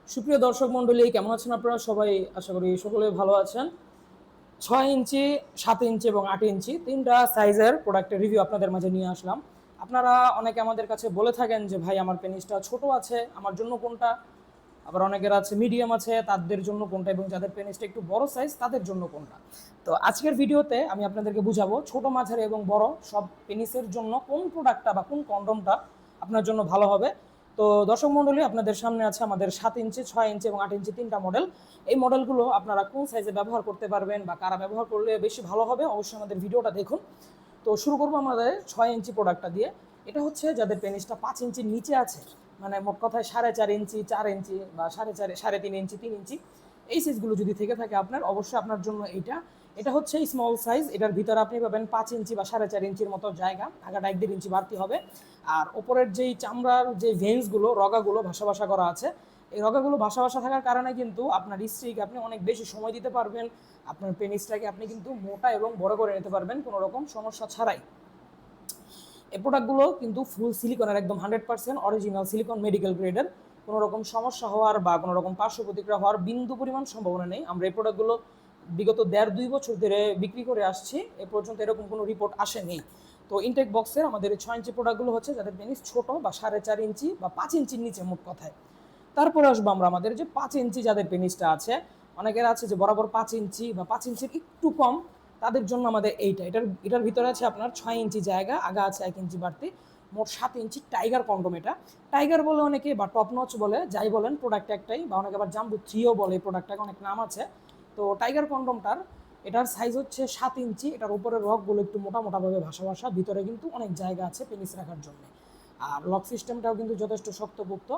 সুপ্রিয় দর্শক মণ্ডলী, কেমন আছেন আপনারা সবাই? আশা করি সকলে ভালো আছেন। 6 ইঞ্চি, 7 ইঞ্চি এবং 8 ইঞ্চি তিনটা সাইজের প্রোডাক্টের রিভিউ আপনাদের মাঝে নিয়ে আসলাম। আপনারা অনেকে আমাদের কাছে বলে থাকেন যে ভাই আমার পেনিসটা ছোট আছে, আমার জন্য কোনটা? আবার অনেকের আছে মিডিয়াম আছে, তাদের জন্য কোনটা? এবং যাদের পেনিসটা একটু বড় সাইজ তাদের জন্য কোনটা? তো আজকের ভিডিওতে আমি আপনাদেরকে বুঝাবো ছোট, মাঝারি এবং বড় সব পেনিসের জন্য কোন প্রোডাক্টটা বা কোন কন্ডমটা আপনার জন্য ভালো হবে। তো দর্শক মণ্ডলী, আপনাদের সামনে আছে আমাদের 7 ইঞ্চি, 6 ইঞ্চি এবং 8 ইঞ্চি তিনটা মডেল। এই মডেলগুলো আপনারা কোন সাইজে ব্যবহার করতে পারবেন বা কারা ব্যবহার করলে বেশি ভালো হবে, অবশ্যই আমাদের ভিডিওটা দেখুন। তো শুরু করবো আমাদের 6 ইঞ্চি প্রোডাক্টটা দিয়ে। এটা হচ্ছে যাদের পেনিসটা 5 ইঞ্চির নিচে আছে, মানে মোট কথায় 4.5 ইঞ্চি, 4 ইঞ্চি বা 4.5, 3.5 ইঞ্চি, 3 ইঞ্চি এই সাইজগুলো যদি থেকে থাকে আপনার, অবশ্যই আপনার জন্য এইটা। এটা হচ্ছে স্মল সাইজ, এটার ভিতরে আপনি পাবেন 5 ইঞ্চি বা 4.5 ইঞ্চির মতো জায়গা, আগাটা 1.5 ইঞ্চি বাড়তি হবে। আর ওপরের যেই চামড়ার যে ভেন্সগুলো, রগাগুলো ভাসা ভাসা করা আছে, এই রগাগুলো ভাসা ভাসা থাকার কারণে কিন্তু আপনার স্ত্রীকে আপনি অনেক বেশি সময় দিতে পারবেন। আপনার পেনিসটাকে আপনি কিন্তু মোটা এবং বড় করে নিতে পারবেন কোনো রকম সমস্যা ছাড়াই। এই প্রোডাক্টগুলো কিন্তু ফুল সিলিকনের, একদম 100% অরিজিনাল সিলিকন, মেডিকেল গ্রেডের। কোনো রকম সমস্যা হওয়ার বা কোনো রকম পার্শ্ব প্রতিক্রিয়া হওয়ার বিন্দু পরিমাণ সম্ভাবনা নেই। আমরা এই প্রোডাক্টগুলো বিগত 1.5-2 বছর ধরে বিক্রি করে আসছি, এ পর্যন্ত এরকম কোনো রিপোর্ট আসেনি। তো ইনটেক বক্সের আমাদের 6 ইঞ্চি প্রোডাক্টগুলো হচ্ছে যাদের পেনিস ছোট বা 4.5 ইঞ্চি বা 5 ইঞ্চির নিচে মোট কথায়। তারপরে আসবো আমরা আমাদের যে 5 ইঞ্চি যাদের পেনিসটা আছে, অনেকের আছে যে বরাবর 5 ইঞ্চি বা 5 ইঞ্চির একটু কম, তাদের জন্য আমাদের এটার ভিতরে আছে আপনার 6 ইঞ্চি জায়গা, আগা আছে 1 ইঞ্চি বাড়তি, মোট 7 ইঞ্চি টাইগার কন্ডম। এটা টাইগার বলে অনেকে, বা টপ নচ বলে, যাই বলেন, প্রোডাক্ট একটাই, বা অনেকে আবার জাম্বু 3ও বলে। এই প্রোডাক্টটাকে অনেক নাম আছে। তো টাইগার কন্ডমটার এটার সাইজ হচ্ছে 7 ইঞ্চি। এটার উপরের রকগুলো একটু মোটা মোটাভাবে ভাসা ভাসা, ভিতরে কিন্তু অনেক জায়গা আছে পেনিস রাখার জন্য। আর লক সিস্টেমটাও কিন্তু যথেষ্ট শক্তপোক্ত।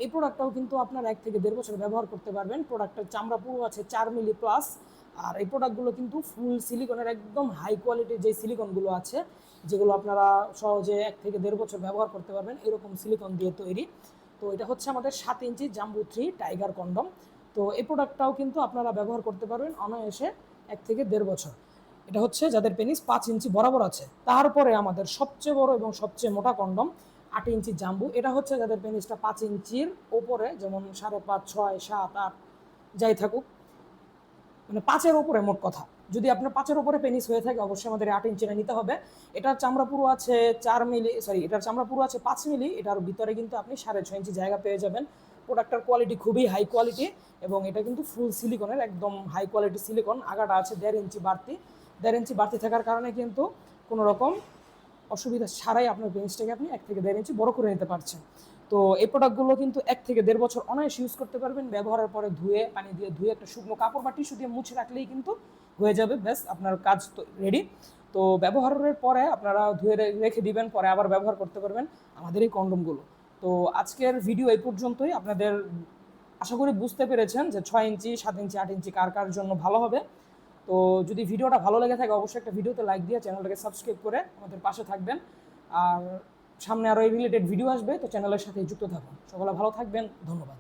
এই প্রোডাক্টটাও কিন্তু আপনার 1 থেকে 1.5 বছর ব্যবহার করতে পারবেন। প্রোডাক্টের চামড়া পুরো আছে 4 মিলি প্লাস। আর এই প্রোডাক্টগুলো কিন্তু ফুল সিলিকনের, একদম হাই কোয়ালিটির যে সিলিকনগুলো আছে, যেগুলো আপনারা সহজে 1 থেকে 1.5 বছর ব্যবহার করতে পারবেন, এরকম সিলিকন দিয়ে তৈরি। তো এটা হচ্ছে আমাদের 7 ইঞ্চি জাম্বু 3 টাইগার কন্ডম। তো এই প্রোডাক্টটাও কিন্তু আপনারা ব্যবহার করতে পারবেন অনায়াসে 1 থেকে 1.5 বছর। এটা হচ্ছে যাদের পেনিস 5 ইঞ্চি বরাবর আছে। তারপরে আমাদের সবচেয়ে বড় এবং সবচেয়ে মোটা কন্ডম 8 ইঞ্চি জাম্বু। এটা হচ্ছে যাদের পেনিসটা 5 ইঞ্চির ওপরে, যেমন 5.5, 6, 7, 8 যাই থাকুক, মানে 5-এর উপরে মোট কথা। যদি আপনার 5-এর উপরে পেনিস হয়ে থাকে, অবশ্যই আমাদের 8 ইঞ্চিটা নিতে হবে। এটার চামড়া পুরো আছে 4 মিলি, সরি, এটার চামড়া পুরো আছে 5 মিলি। এটার ভিতরে কিন্তু আপনি 6.5 ইঞ্চি জায়গা পেয়ে যাবেন। প্রোডাক্টের কোয়ালিটি খুবই হাই কোয়ালিটি, এবং এটা কিন্তু ফুল সিলিকনের, একদম হাই কোয়ালিটি সিলিকন। আগাটা আছে 1.5 ইঞ্চি বাড়তি। 1.5 ইঞ্চি বাড়তি থাকার কারণে কিন্তু কোনো রকম অসুবিধা ছাড়াই আপনার পেনিসটাকে আপনি 1 থেকে 1.5 ইঞ্চি বড় করে নিতে পারছেন। তো এই প্রোডাক্টগুলো কিন্তু 1 থেকে 1.5 বছর অনায়াসে ইউজ করতে পারবেন। ব্যবহারের পরে ধুয়ে, পানি দিয়ে ধুয়ে একটা শুকনো কাপড় বা টিস্যু দিয়ে মুছে রাখলেই কিন্তু হয়ে যাবে, ব্যাস আপনার কাজ তো রেডি। তো ব্যবহারের পরে আপনারা ধুয়ে রেখে দিবেন, পরে আবার ব্যবহার করতে পারবেন আমাদের এই কন্ডমগুলো। তো আজকের ভিডিও এই পর্যন্তই। আপনাদের আশা করি বুঝতে পেরেছেন যে 6 ইঞ্চি, 7 ইঞ্চি, 8 ইঞ্চি কার কার জন্য ভালো হবে। তো যদি ভিডিওটা ভালো লেগে থাকে, অবশ্যই একটা ভিডিওতে লাইক দিয়ে চ্যানেলটাকে সাবস্ক্রাইব করে আমাদের পাশে থাকবেন। আর সামনে আরও এই রিলেটেড ভিডিও আসবে, তো চ্যানেলের সাথে যুক্ত থাকুন। সকলে ভালো থাকবেন, ধন্যবাদ।